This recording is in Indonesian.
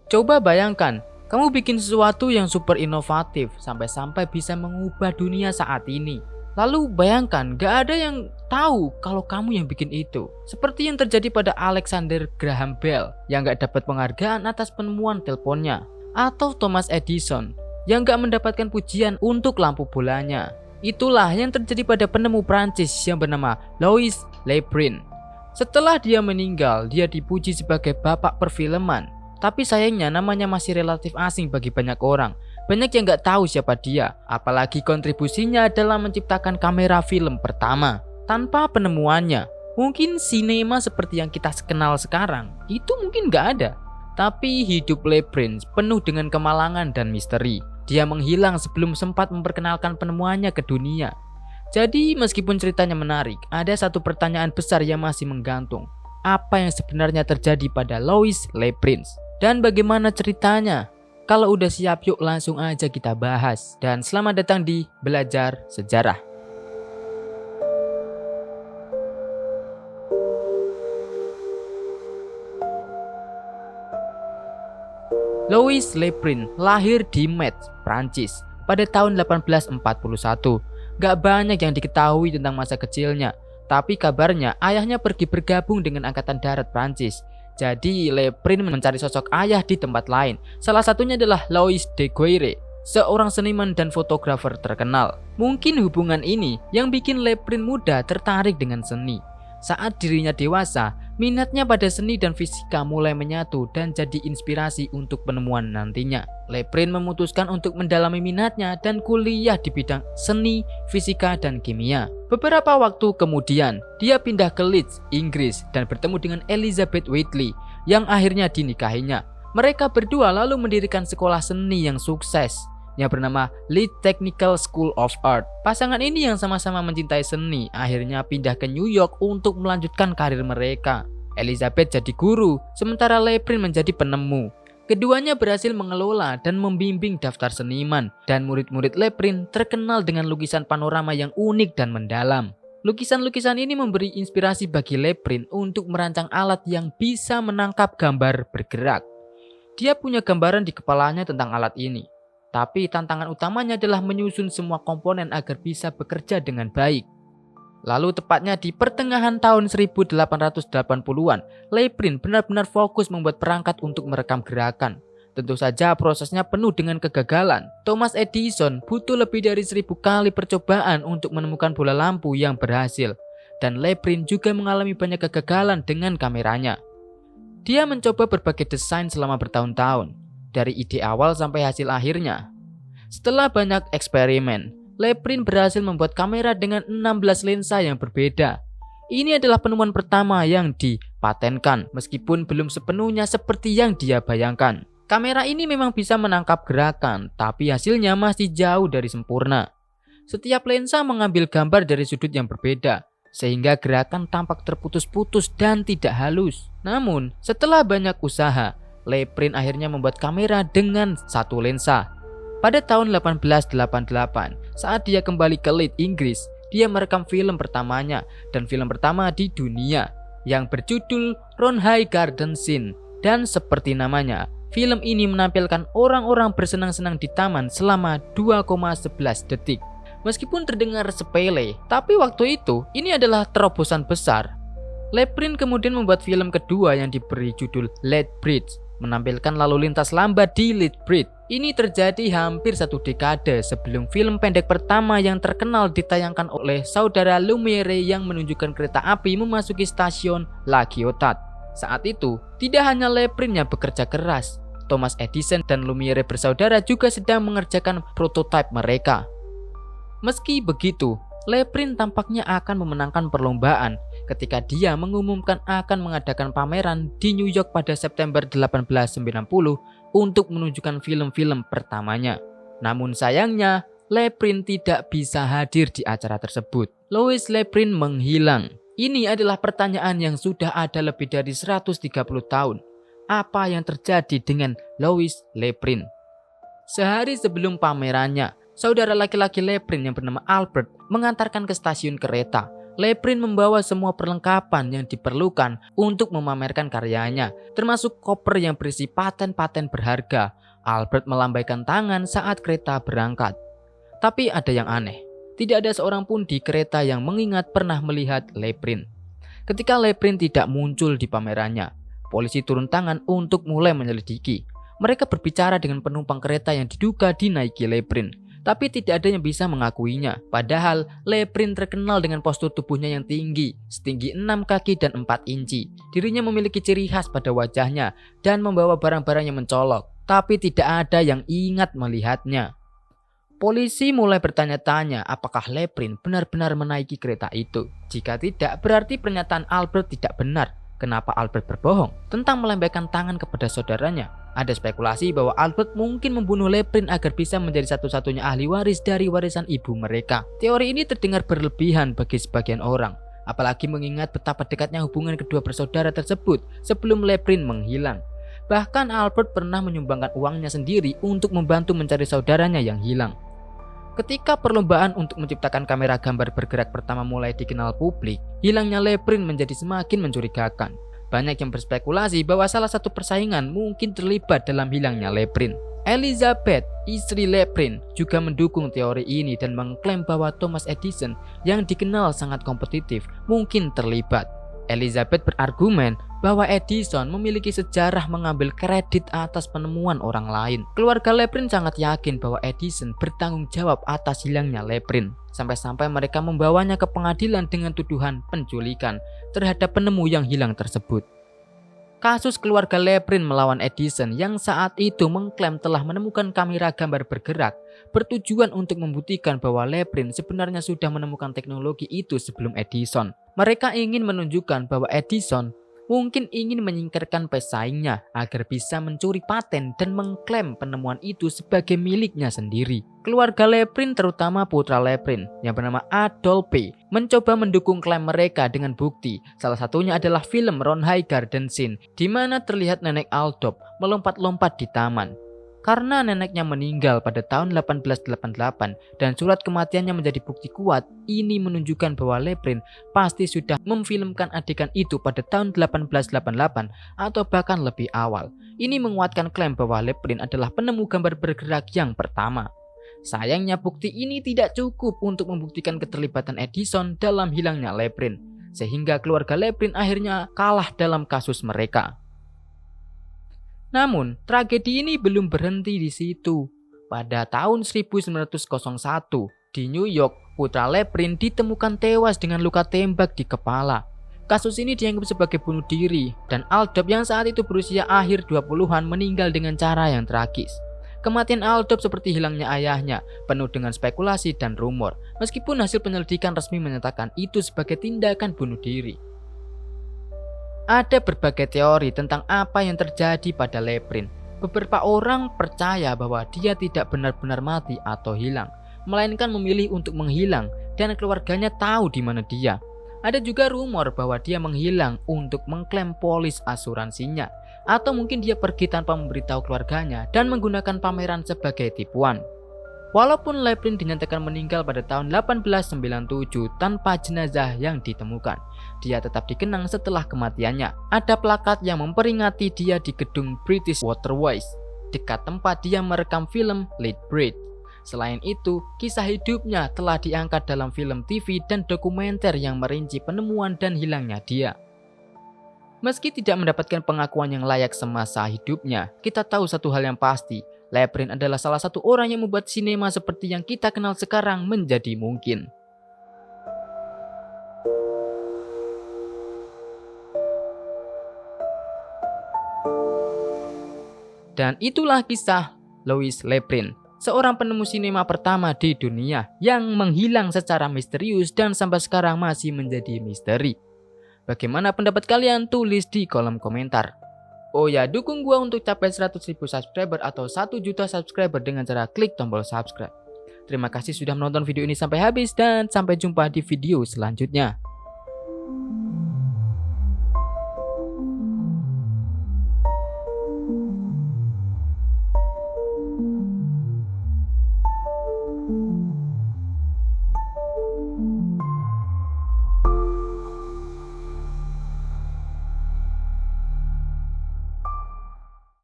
Coba bayangkan, kamu bikin sesuatu yang super inovatif sampai-sampai bisa mengubah dunia saat ini. Lalu bayangkan gak ada yang tahu kalau kamu yang bikin itu. Seperti yang terjadi pada Alexander Graham Bell yang gak dapat penghargaan atas penemuan teleponnya. Atau Thomas Edison yang gak mendapatkan pujian untuk lampu bolanya. Itulah yang terjadi pada penemu Prancis yang bernama Louis Le Brun. Setelah dia meninggal, dia dipuji sebagai bapak perfilman. Tapi sayangnya namanya masih relatif asing bagi banyak orang. Banyak yang gak tahu siapa dia, apalagi kontribusinya dalam menciptakan kamera film pertama. Tanpa penemuannya, mungkin sinema seperti yang kita kenal sekarang, itu mungkin gak ada. Tapi hidup Le Brun penuh dengan kemalangan dan misteri. Dia menghilang sebelum sempat memperkenalkan penemuannya ke dunia. Jadi meskipun ceritanya menarik, ada satu pertanyaan besar yang masih menggantung. Apa yang sebenarnya terjadi pada Louis Le Brun? Dan bagaimana ceritanya? Kalau udah siap, yuk langsung aja kita bahas. Dan selamat datang di Belajar Sejarah. Louis Le Brun lahir di Metz, Prancis pada tahun 1841. Gak banyak yang diketahui tentang masa kecilnya, tapi kabarnya ayahnya pergi bergabung dengan Angkatan Darat Prancis. Jadi Le Brun mencari sosok ayah di tempat lain. Salah satunya adalah Louis Daguerre, seorang seniman dan fotografer terkenal. Mungkin hubungan ini yang bikin Le Brun muda tertarik dengan seni. Saat dirinya dewasa, minatnya pada seni dan fisika mulai menyatu dan jadi inspirasi untuk penemuan nantinya. Le Brun memutuskan untuk mendalami minatnya dan kuliah di bidang seni, fisika, dan kimia. Beberapa waktu kemudian, dia pindah ke Leeds, Inggris dan bertemu dengan Elizabeth Whitley yang akhirnya dinikahinya. Mereka berdua lalu mendirikan sekolah seni yang sukses yang bernama Leeds Technical School of Art. Pasangan ini yang sama-sama mencintai seni akhirnya pindah ke New York untuk melanjutkan karir mereka. Elizabeth jadi guru, sementara Le Brun menjadi penemu. Keduanya berhasil mengelola dan membimbing daftar seniman, dan murid-murid Le Brun terkenal dengan lukisan panorama yang unik dan mendalam. Lukisan-lukisan ini memberi inspirasi bagi Le Brun untuk merancang alat yang bisa menangkap gambar bergerak. Dia punya gambaran di kepalanya tentang alat ini. Tapi tantangan utamanya adalah menyusun semua komponen agar bisa bekerja dengan baik. Lalu tepatnya di pertengahan tahun 1880-an, Le Brun benar-benar fokus membuat perangkat untuk merekam gerakan. Tentu saja prosesnya penuh dengan kegagalan. Thomas Edison butuh lebih dari 1000 kali percobaan untuk menemukan bola lampu yang berhasil. Dan Le Brun juga mengalami banyak kegagalan dengan kameranya. Dia mencoba berbagai desain selama bertahun-tahun, dari ide awal sampai hasil akhirnya. Setelah banyak eksperimen, Le Brun berhasil membuat kamera dengan 16 lensa yang berbeda. Ini adalah penemuan pertama yang dipatenkan, meskipun belum sepenuhnya seperti yang dia bayangkan. Kamera ini memang bisa menangkap gerakan, tapi hasilnya masih jauh dari sempurna. Setiap lensa mengambil gambar dari sudut yang berbeda, sehingga gerakan tampak terputus-putus dan tidak halus. Namun, setelah banyak usaha, Le Brun akhirnya membuat kamera dengan satu lensa. Pada tahun 1888, saat dia kembali ke Leeds, Inggris, dia merekam film pertamanya dan film pertama di dunia yang berjudul Round High Garden Scene. Dan seperti namanya, film ini menampilkan orang-orang bersenang-senang di taman selama 2,11 detik. Meskipun terdengar sepele, tapi waktu itu ini adalah terobosan besar. Le Brun kemudian membuat film kedua yang diberi judul Leeds Bridge, menampilkan lalu lintas lambat di Leeds Bridge. Ini terjadi hampir 1 dekade sebelum film pendek pertama yang terkenal ditayangkan oleh saudara Lumiere yang menunjukkan kereta api memasuki stasiun La Ciotat. Saat itu, tidak hanya Le Brun yang bekerja keras, Thomas Edison dan Lumiere bersaudara juga sedang mengerjakan prototipe mereka. Meski begitu, Le Brun tampaknya akan memenangkan perlombaan ketika dia mengumumkan akan mengadakan pameran di New York pada September 1890 untuk menunjukkan film-film pertamanya. Namun sayangnya, Le Brun tidak bisa hadir di acara tersebut. Louis Le Brun menghilang. Ini adalah pertanyaan yang sudah ada lebih dari 130 tahun. Apa yang terjadi dengan Louis Le Brun? Sehari sebelum pamerannya, saudara laki-laki Le Brun yang bernama Albert mengantarkan ke stasiun kereta. Leprin membawa semua perlengkapan yang diperlukan untuk memamerkan karyanya, termasuk koper yang berisi paten-paten berharga. Albert melambaikan tangan saat kereta berangkat. Tapi ada yang aneh, tidak ada seorang pun di kereta yang mengingat pernah melihat Leprin. Ketika Leprin tidak muncul di pamerannya, polisi turun tangan untuk mulai menyelidiki. Mereka berbicara dengan penumpang kereta yang diduga dinaiki Leprin, tapi tidak ada yang bisa mengakuinya. Padahal Leprin terkenal dengan postur tubuhnya yang tinggi, setinggi 6 kaki dan 4 inci. Dirinya memiliki ciri khas pada wajahnya dan membawa barang-barang yang mencolok, tapi tidak ada yang ingat melihatnya. Polisi mulai bertanya-tanya apakah Leprin benar-benar menaiki kereta itu. Jika tidak, berarti pernyataan Albert tidak benar. Kenapa Albert berbohong tentang melambaikan tangan kepada saudaranya? Ada spekulasi bahwa Albert mungkin membunuh Leprin agar bisa menjadi satu-satunya ahli waris dari warisan ibu mereka. Teori ini terdengar berlebihan bagi sebagian orang, apalagi mengingat betapa dekatnya hubungan kedua bersaudara tersebut sebelum Leprin menghilang. Bahkan Albert pernah menyumbangkan uangnya sendiri untuk membantu mencari saudaranya yang hilang. Ketika perlombaan untuk menciptakan kamera gambar bergerak pertama mulai dikenal publik, hilangnya Leprin menjadi semakin mencurigakan. Banyak yang berspekulasi bahwa salah satu persaingan mungkin terlibat dalam hilangnya Leprin. Elizabeth, istri Leprin, juga mendukung teori ini dan mengklaim bahwa Thomas Edison yang dikenal sangat kompetitif mungkin terlibat. Elizabeth berargumen bahwa Edison memiliki sejarah mengambil kredit atas penemuan orang lain. Keluarga Leprin sangat yakin bahwa Edison bertanggung jawab atas hilangnya Leprin. Sampai-sampai mereka membawanya ke pengadilan dengan tuduhan penculikan terhadap penemu yang hilang tersebut. Kasus keluarga Leprin melawan Edison yang saat itu mengklaim telah menemukan kamera gambar bergerak bertujuan untuk membuktikan bahwa Leprin sebenarnya sudah menemukan teknologi itu sebelum Edison. Mereka ingin menunjukkan bahwa Edison mungkin ingin menyingkirkan pesaingnya agar bisa mencuri paten dan mengklaim penemuan itu sebagai miliknya sendiri. Keluarga Leprin, terutama putra Leprin yang bernama Adolphe, mencoba mendukung klaim mereka dengan bukti. Salah satunya adalah film Ronhai Garden Scene, di mana terlihat nenek Aldop melompat-lompat di taman. Karena neneknya meninggal pada tahun 1888 dan surat kematiannya menjadi bukti kuat, ini menunjukkan bahwa Leprin pasti sudah memfilmkan adegan itu pada tahun 1888 atau bahkan lebih awal. Ini menguatkan klaim bahwa Leprin adalah penemu gambar bergerak yang pertama. Sayangnya bukti ini tidak cukup untuk membuktikan keterlibatan Edison dalam hilangnya Leprin, sehingga keluarga Leprin akhirnya kalah dalam kasus mereka. Namun, tragedi ini belum berhenti di situ. Pada tahun 1901, di New York, putra Leprin ditemukan tewas dengan luka tembak di kepala. Kasus ini dianggap sebagai bunuh diri, dan Aldop yang saat itu berusia akhir 20-an meninggal dengan cara yang tragis. Kematian Aldop seperti hilangnya ayahnya, penuh dengan spekulasi dan rumor, meskipun hasil penyelidikan resmi menyatakan itu sebagai tindakan bunuh diri. Ada berbagai teori tentang apa yang terjadi pada Leprin. Beberapa orang percaya bahwa dia tidak benar-benar mati atau hilang, melainkan memilih untuk menghilang dan keluarganya tahu di mana dia. Ada juga rumor bahwa dia menghilang untuk mengklaim polis asuransinya, atau mungkin dia pergi tanpa memberitahu keluarganya dan menggunakan pameran sebagai tipuan. Walaupun Leprin dinyatakan meninggal pada tahun 1897 tanpa jenazah yang ditemukan, dia tetap dikenang setelah kematiannya. Ada plakat yang memperingati dia di gedung British Waterways, dekat tempat dia merekam film Lethbridge. Selain itu, kisah hidupnya telah diangkat dalam film TV dan dokumenter yang merinci penemuan dan hilangnya dia. Meski tidak mendapatkan pengakuan yang layak semasa hidupnya, kita tahu satu hal yang pasti, Leprin adalah salah satu orang yang membuat sinema seperti yang kita kenal sekarang menjadi mungkin. Dan itulah kisah Louis Leprin, seorang penemu sinema pertama di dunia yang menghilang secara misterius dan sampai sekarang masih menjadi misteri. Bagaimana pendapat kalian? Tulis di kolom komentar. Oh ya, dukung gua untuk capai 100.000 subscriber atau 1 juta subscriber dengan cara klik tombol subscribe. Terima kasih sudah menonton video ini sampai habis dan sampai jumpa di video selanjutnya.